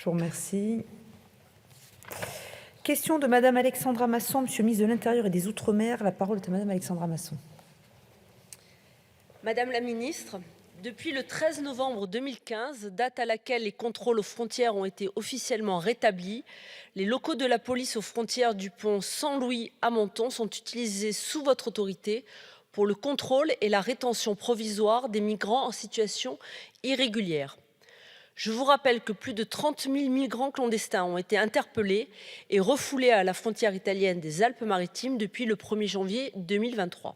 Je vous remercie. Question de Madame Alexandra Masson, Monsieur le ministre de l'Intérieur et des Outre-mer. La parole est à Madame Alexandra Masson. Madame la ministre, depuis le 13 novembre 2015, date à laquelle les contrôles aux frontières ont été officiellement rétablis, les locaux de la police aux frontières du pont Saint-Louis à Menton sont utilisés sous votre autorité pour le contrôle et la rétention provisoire des migrants en situation irrégulière. Je vous rappelle que plus de 30 000 migrants clandestins ont été interpellés et refoulés à la frontière italienne des Alpes-Maritimes depuis le 1er janvier 2023.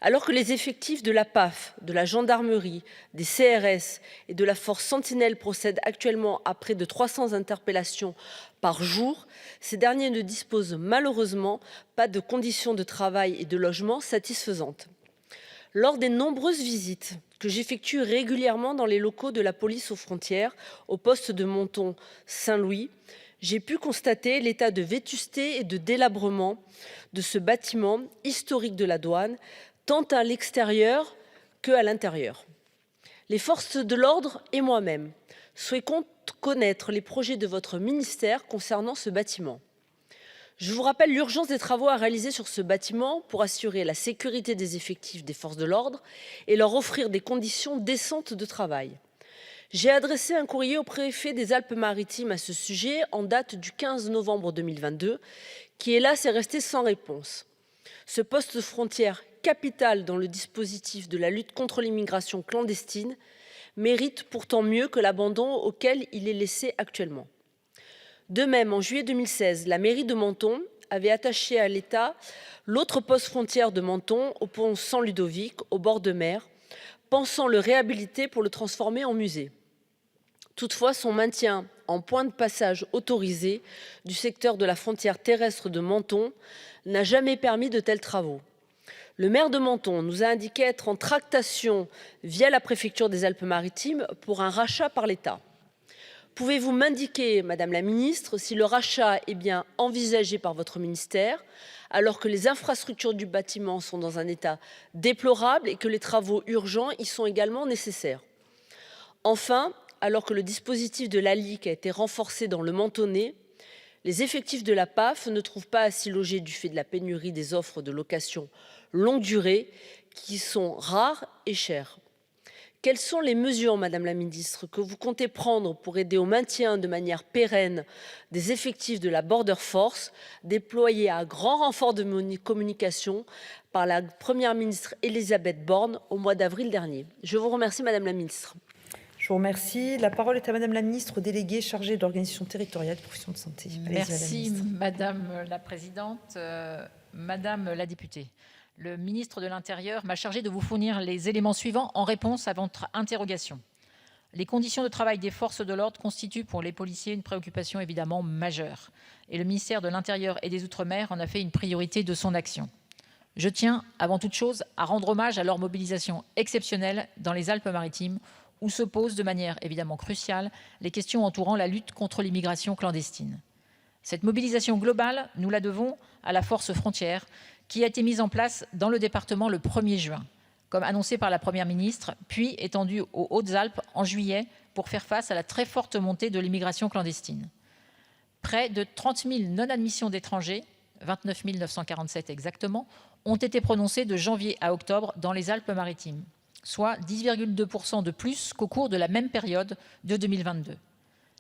Alors que les effectifs de la PAF, de la gendarmerie, des CRS et de la force Sentinelle procèdent actuellement à près de 300 interpellations par jour, ces derniers ne disposent malheureusement pas de conditions de travail et de logement satisfaisantes. Lors des nombreuses visites que j'effectue régulièrement dans les locaux de la police aux frontières, au poste de Menton-Saint-Louis, j'ai pu constater l'état de vétusté et de délabrement de ce bâtiment historique de la douane, tant à l'extérieur qu'à l'intérieur. Les forces de l'ordre et moi-même souhaitons connaître les projets de votre ministère concernant ce bâtiment. Je vous rappelle l'urgence des travaux à réaliser sur ce bâtiment pour assurer la sécurité des effectifs des forces de l'ordre et leur offrir des conditions décentes de travail. J'ai adressé un courrier au préfet des Alpes-Maritimes à ce sujet en date du 15 novembre 2022, qui hélas est resté sans réponse. Ce poste frontière capital dans le dispositif de la lutte contre l'immigration clandestine mérite pourtant mieux que l'abandon auquel il est laissé actuellement. De même, en juillet 2016, la mairie de Menton avait attaché à l'État l'autre poste frontière de Menton au pont Saint-Ludovic, au bord de mer, pensant le réhabiliter pour le transformer en musée. Toutefois, son maintien en point de passage autorisé du secteur de la frontière terrestre de Menton n'a jamais permis de tels travaux. Le maire de Menton nous a indiqué être en tractation via la préfecture des Alpes-Maritimes pour un rachat par l'État. Pouvez-vous m'indiquer, Madame la ministre, si le rachat est bien envisagé par votre ministère, alors que les infrastructures du bâtiment sont dans un état déplorable et que les travaux urgents y sont également nécessaires? Enfin, alors que le dispositif de l'ALIC a été renforcé dans le Mentonnais, les effectifs de la PAF ne trouvent pas à s'y loger du fait de la pénurie des offres de location longue durée qui sont rares et chères. Quelles sont les mesures, Madame la ministre, que vous comptez prendre pour aider au maintien de manière pérenne des effectifs de la Border Force déployés à grand renfort de communication par la Première ministre Elisabeth Borne au mois d'avril dernier? Je vous remercie, Madame la ministre. Je vous remercie. La parole est à Madame la ministre déléguée chargée de l'organisation territoriale des professions de santé. Merci Madame la Présidente. Madame la députée, le ministre de l'Intérieur m'a chargé de vous fournir les éléments suivants en réponse à votre interrogation. Les conditions de travail des forces de l'ordre constituent pour les policiers une préoccupation évidemment majeure. Et le ministère de l'Intérieur et des Outre-mer en a fait une priorité de son action. Je tiens avant toute chose à rendre hommage à leur mobilisation exceptionnelle dans les Alpes-Maritimes, où se posent de manière évidemment cruciale les questions entourant la lutte contre l'immigration clandestine. Cette mobilisation globale, nous la devons à la force frontière qui a été mise en place dans le département le 1er juin, comme annoncé par la Première ministre, puis étendue aux Hautes-Alpes en juillet pour faire face à la très forte montée de l'immigration clandestine. Près de 30 000 non-admissions d'étrangers, 29 947 exactement, ont été prononcées de janvier à octobre dans les Alpes-Maritimes, soit 10,2% de plus qu'au cours de la même période de 2022.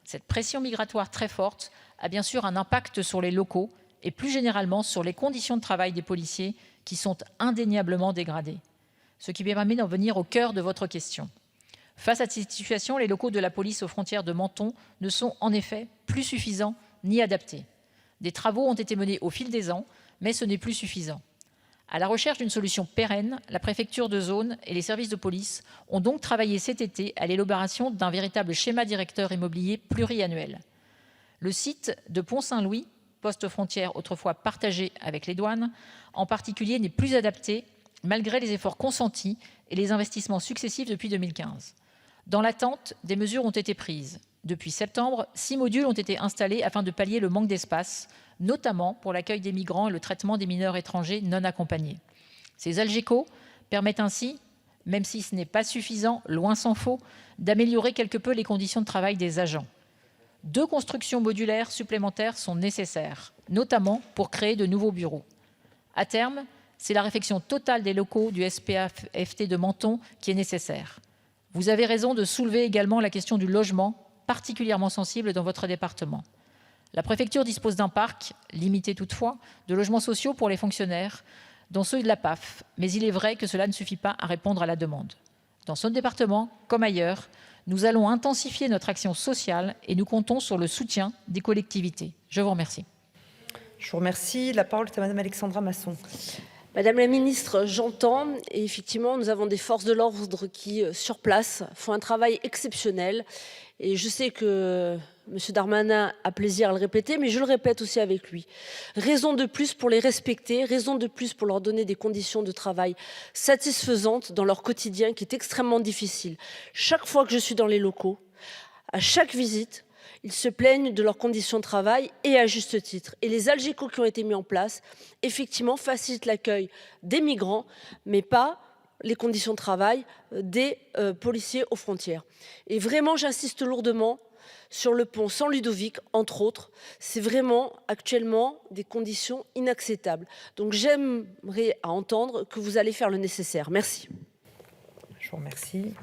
Cette pression migratoire très forte a bien sûr un impact sur les locaux et plus généralement sur les conditions de travail des policiers qui sont indéniablement dégradées. Ce qui permet d'en venir au cœur de votre question. Face à cette situation, les locaux de la police aux frontières de Menton ne sont en effet plus suffisants ni adaptés. Des travaux ont été menés au fil des ans, mais ce n'est plus suffisant. À la recherche d'une solution pérenne, la préfecture de zone et les services de police ont donc travaillé cet été à l'élaboration d'un véritable schéma directeur immobilier pluriannuel. Le site de Pont-Saint-Louis, poste frontière autrefois partagé avec les douanes, en particulier n'est plus adapté malgré les efforts consentis et les investissements successifs depuis 2015. Dans l'attente, des mesures ont été prises. Depuis septembre, 6 modules ont été installés afin de pallier le manque d'espace, notamment pour l'accueil des migrants et le traitement des mineurs étrangers non accompagnés. Ces algécos permettent ainsi, même si ce n'est pas suffisant, loin s'en faut, d'améliorer quelque peu les conditions de travail des agents. 2 constructions modulaires supplémentaires sont nécessaires, notamment pour créer de nouveaux bureaux. À terme, c'est la réfection totale des locaux du SPA-FT de Menton qui est nécessaire. Vous avez raison de soulever également la question du logement, particulièrement sensible dans votre département. La préfecture dispose d'un parc, limité toutefois, de logements sociaux pour les fonctionnaires, dont ceux de la PAF, mais il est vrai que cela ne suffit pas à répondre à la demande. Dans ce département, comme ailleurs, nous allons intensifier notre action sociale et nous comptons sur le soutien des collectivités. Je vous remercie. Je vous remercie. La parole est à Madame Alexandra Masson. Madame la ministre, j'entends et effectivement, nous avons des forces de l'ordre qui, sur place, font un travail exceptionnel. Et je sais que M. Darmanin a plaisir à le répéter, mais je le répète aussi avec lui. Raison de plus pour les respecter, raison de plus pour leur donner des conditions de travail satisfaisantes dans leur quotidien qui est extrêmement difficile. Chaque fois que je suis dans les locaux, à chaque visite, ils se plaignent de leurs conditions de travail et à juste titre. Et les algécos qui ont été mis en place, effectivement, facilitent l'accueil des migrants, mais pas les conditions de travail des policiers aux frontières. Et vraiment, j'insiste lourdement sur le pont San Ludovic, entre autres. C'est vraiment actuellement des conditions inacceptables. Donc j'aimerais entendre que vous allez faire le nécessaire. Merci. Je vous remercie.